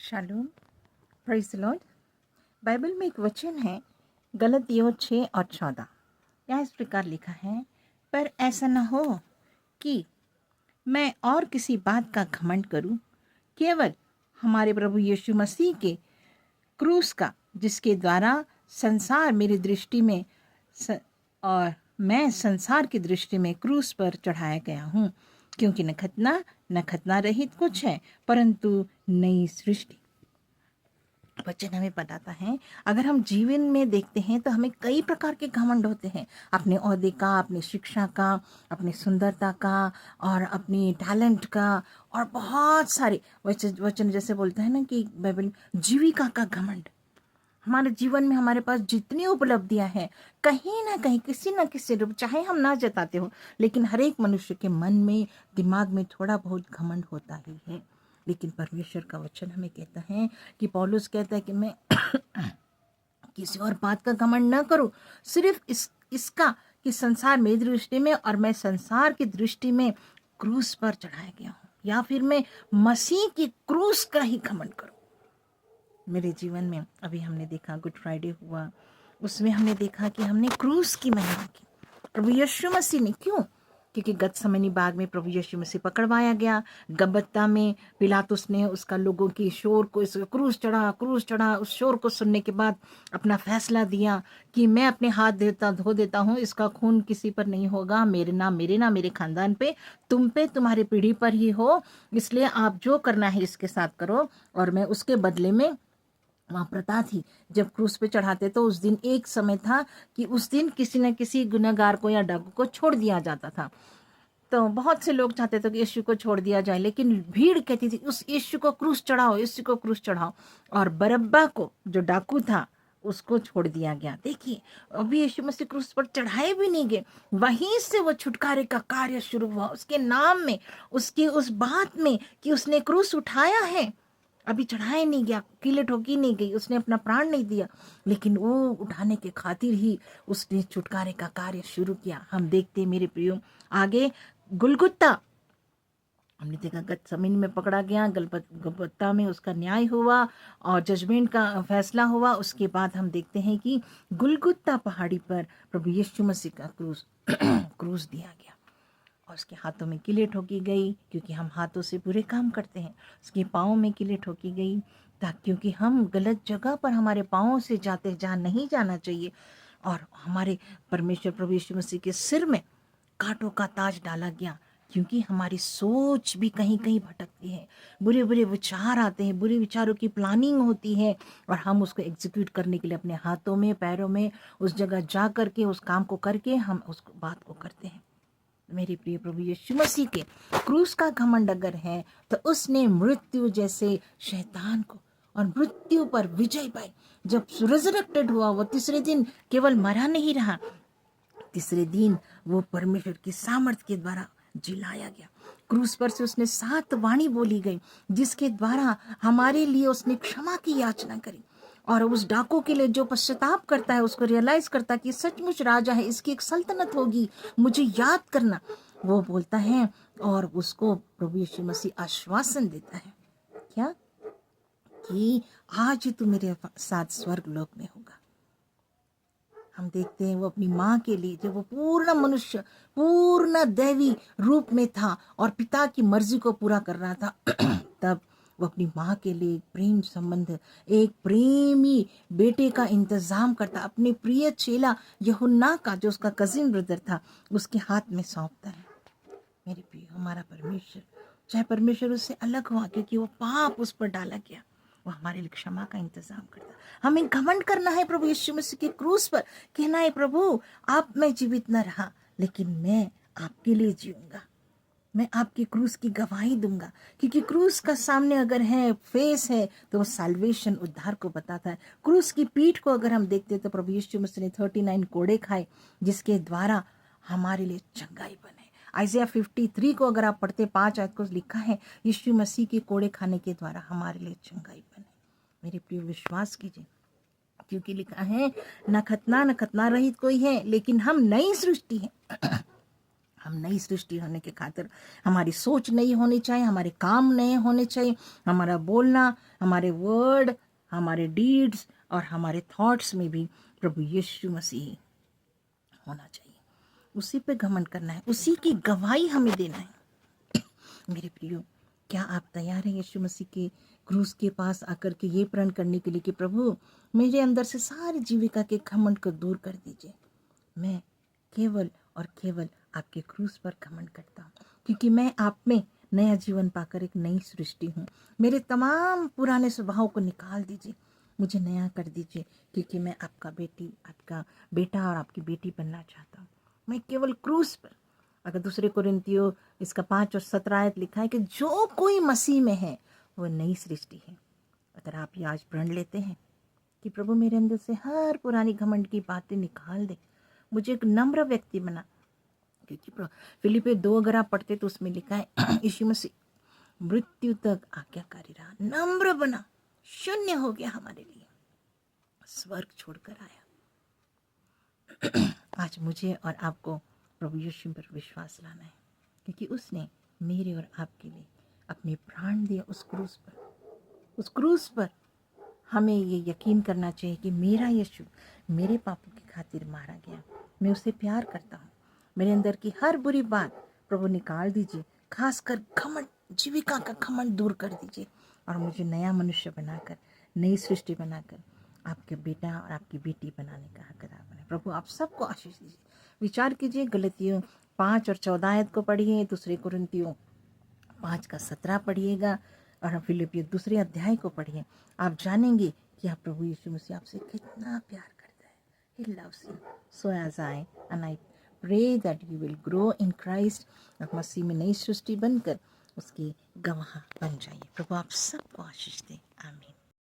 Shalom, praise the Lord. Bible में एक वचन है, गलतियों 6 और 14। यहाँ इस प्रकार लिखा है, पर ऐसा न हो कि मैं और किसी बात का घमंड करूं, केवल हमारे प्रभु यीशु मसीह के क्रूस का, जिसके द्वारा संसार मेरी दृष्टि में और मैं संसार की दृष्टि में क्रूस पर चढ़ाया गया हूँ, क्योंकि न खतना रहित कुछ है, परंतु नई सृष्टि। वचन हमें बताता है, अगर हम जीवन में देखते हैं तो हमें कई प्रकार के घमंड होते हैं, अपने ओहदे का, अपनी शिक्षा का, अपनी सुंदरता का और अपनी टैलेंट का, और बहुत सारे वचन जैसे बोलता है ना कि बाइबल जीविका का घमंड। हमारे जीवन में हमारे पास जितनी उपलब्धियां हैं, कहीं ना कहीं किसी न किसी रूप, चाहे हम ना जताते हो, लेकिन हर एक मनुष्य के मन में, दिमाग में थोड़ा बहुत घमंड होता ही है। लेकिन परमेश्वर का वचन हमें कहता है कि पौलुस कहता है कि मैं किसी और बात का घमंड न करूं, सिर्फ इसका कि संसार मेरी दृष्टि में और मैं संसार की दृष्टि में क्रूस पर चढ़ाया गया हूं, या फिर मैं मसीह की क्रूस का ही घमंड करूं। मेरे जीवन में अभी हमने देखा, गुड फ्राइडे हुआ, उसमें हमने देखा कि हमने क्रूस की महिमा की प्रभु यीशु मसीह ने। क्यों? क्योंकि गतसमनी बाग में प्रभु यीशु मसीह पकड़वाया गया, गब्बता में पिलातुस ने उसका लोगों की शोर को, इस क्रूस चढ़ा, उस शोर को सुनने के बाद अपना फैसला दिया कि मैं अपने हाथ धो देता हूँ, इसका खून किसी पर नहीं होगा, मेरे मेरे खानदान पे, तुम पे, तुम्हारी पीढ़ी पर ही हो, इसलिए आप जो करना है इसके साथ करो। और मैं उसके बदले में, वहाँ प्रथा थी जब क्रूस पे चढ़ाते तो उस दिन एक समय था कि उस दिन किसी न किसी गुनहगार को या डाकू को छोड़ दिया जाता था। तो बहुत से लोग चाहते थे कि यीशु को छोड़ दिया जाए, लेकिन भीड़ कहती थी उस यीशु को क्रूस चढ़ाओ, यीशु को क्रूस चढ़ाओ। और बरब्बा को, जो डाकू था, उसको छोड़ दिया गया। देखिए, अभी यीशु मसीह क्रूस पर चढ़ाए भी नहीं गए, वहीं से वो छुटकारे का कार्य शुरू हुआ, उसके नाम में, उसकी उस बात में कि उसने क्रूस उठाया है। अभी चढ़ाया नहीं गया, कीले ठोकी नहीं गई, उसने अपना प्राण नहीं दिया, लेकिन वो उठाने के खातिर ही उसने छुटकारे का कार्य शुरू किया। हम देखते मेरे प्रियो आगे गुलगुत्ता, हमने देखा गतसमनी में पकड़ा गया, गलबत्ता में उसका न्याय हुआ और जजमेंट का फैसला हुआ। उसके बाद हम देखते हैं कि गुलगुत्ता पहाड़ी पर प्रभु यीशु मसीह का क्रूस दिया गया और उसके हाथों में किले ठोकी गई, क्योंकि हम हाथों से बुरे काम करते हैं। उसके पाँव में किले ठोकी गई, ताकि क्योंकि हम गलत जगह पर हमारे पाँव से जहाँ नहीं जाना चाहिए। और हमारे परमेश्वर प्रभु यीशु मसीह के सिर में कांटों का ताज डाला गया, क्योंकि हमारी सोच भी कहीं कहीं भटकती है, बुरे बुरे विचार आते हैं, बुरे विचारों की प्लानिंग होती है, और हम उसको एग्जीक्यूट करने के लिए अपने हाथों में, पैरों में, उस जगह जा करके, उस काम को करके हम उस बात को करते हैं। मेरे प्रिय प्रभु यीशु मसीह के क्रूस का घमंड अगर है, तो उसने मृत्यु जैसे शैतान को और मृत्यु पर विजय पाई। जब रिजरेक्टेड हुआ, वो तीसरे दिन केवल मरा नहीं रहा, तीसरे दिन वो परमेश्वर की सामर्थ्य के द्वारा जिलाया गया। क्रूस पर से उसने 7 वाणी बोली गई, जिसके द्वारा हमारे लिए उसने क्षमा की याचना करी। और उस डाकू के लिए जो पश्चाताप करता है, उसको रियलाइज करता है कि सचमुच राजा है, इसकी एक सल्तनत होगी, मुझे याद करना, वो बोलता है और उसको प्रभु यीशु मसीह आश्वासन देता है, क्या? कि आज तू मेरे साथ स्वर्ग लोक में होगा। हम देखते हैं वो अपनी माँ के लिए, जब वो पूर्ण मनुष्य, पूर्ण दैवी रूप में था और पिता की मर्जी को पूरा कर रहा था तब वो अपनी माँ के लिए एक प्रेम संबंध, एक प्रेमी बेटे का इंतजाम करता, अपने प्रिय चेला यूहन्ना का, जो उसका कजिन ब्रदर था, उसके हाथ में सौंपता है। मेरे प्रिय, हमारा परमेश्वर, चाहे परमेश्वर उससे अलग हुआ क्योंकि वो पाप उस पर डाला गया, वो हमारे लिए क्षमा का इंतजाम करता। हमें घमंड करना है प्रभु यीशु मसीह के क्रूस पर, कहना है प्रभु आप, मैं जीवित न रहा, लेकिन मैं आपके लिए जीऊंगा, मैं आपकी क्रूस की गवाही दूंगा। क्योंकि क्रूस का सामने अगर है, फेस है, तो वो साल्वेशन, उद्धार को बताता है। क्रूस की पीठ को अगर हम देखते तो प्रभु यीशु मसीह ने 39 कोड़े खाए, जिसके द्वारा हमारे लिए चंगाई बने। आइज़िया 53 को अगर आप पढ़ते, 5 आयत को लिखा है, यीशु मसीह के कोड़े खाने के द्वारा हमारे लिए चंगाई बने। मेरे प्रिय, विश्वास कीजिए, क्योंकि लिखा है न खतना रहित कोई है, लेकिन हम नई सृष्टि हैं। हम नई सृष्टि होने के खातिर हमारी सोच नई होनी चाहिए, हमारे काम नए होने चाहिए, हमारा बोलना, हमारे वर्ड, हमारे डीड्स और हमारे थॉट्स में भी प्रभु यीशु मसीह होना चाहिए। उसी पे घमंड करना है, उसी की गवाही हमें देना है। मेरे प्रियो, क्या आप तैयार हैं यीशु मसीह के क्रूस के पास आकर के ये प्रण करने के लिए कि प्रभु मेरे अंदर से सारी जीविका के घमंड को दूर कर दीजिए। मैं केवल और केवल आपके क्रूस पर घमंड करता हूँ, क्योंकि मैं आप में नया जीवन पाकर एक नई सृष्टि हूँ। मेरे तमाम पुराने स्वभाव को निकाल दीजिए, मुझे नया कर दीजिए, क्योंकि मैं आपका बेटा और आपकी बेटी बनना चाहता हूँ। मैं केवल क्रूस पर, अगर दूसरे कोरिन्थियों इसका 5 और 17 आयत लिखा है कि जो कोई मसीह में है वो नई सृष्टि है। अगर आप ये आज प्रण लेते हैं कि प्रभु मेरे अंदर से हर पुरानी घमंड की बातें निकाल दे, मुझे एक नम्र व्यक्ति बना, क्योंकि फिलिपियों 2 अगर आप पढ़ते तो उसमें लिखा है यीशु मसीह मृत्यु तक आज्ञाकारी रहा, नम्र बना, शून्य हो गया हमारे लिए, स्वर्ग छोड़कर आया। आज मुझे और आपको प्रभु यीशु पर विश्वास लाना है, क्योंकि उसने मेरे और आपके लिए अपने प्राण दिए उस क्रूस पर। उस क्रूस पर हमें ये यकीन करना चाहिए कि मेरा यीशु मेरे पापों की खातिर मारा गया, मैं उसे प्यार करता हूँ। मेरे अंदर की हर बुरी बात प्रभु निकाल दीजिए, खासकर घमंड, जीविका का घमंड दूर कर दीजिए और मुझे नया मनुष्य बनाकर, नई सृष्टि बनाकर आपके बेटा और आपकी बेटी बनाने का हकदार बने। प्रभु आप सबको आशीष दीजिए। विचार कीजिए, गलतियों 5 और 14 आयत को पढ़िए, दूसरे कोरिन्थियों 5 का 17 पढ़िएगा और फिलिपियों 2 अध्याय को पढ़िए। आप जानेंगे कि आप प्रभु यीशु मसीह आपसे कितना प्यार करता है। He loves you so as I, and I pray that you will grow in Christ। आप मसीह में नई सृष्टि बनकर उसकी गवाह बन जाइए। प्रभु आप सबको आशीष दें। आमीन।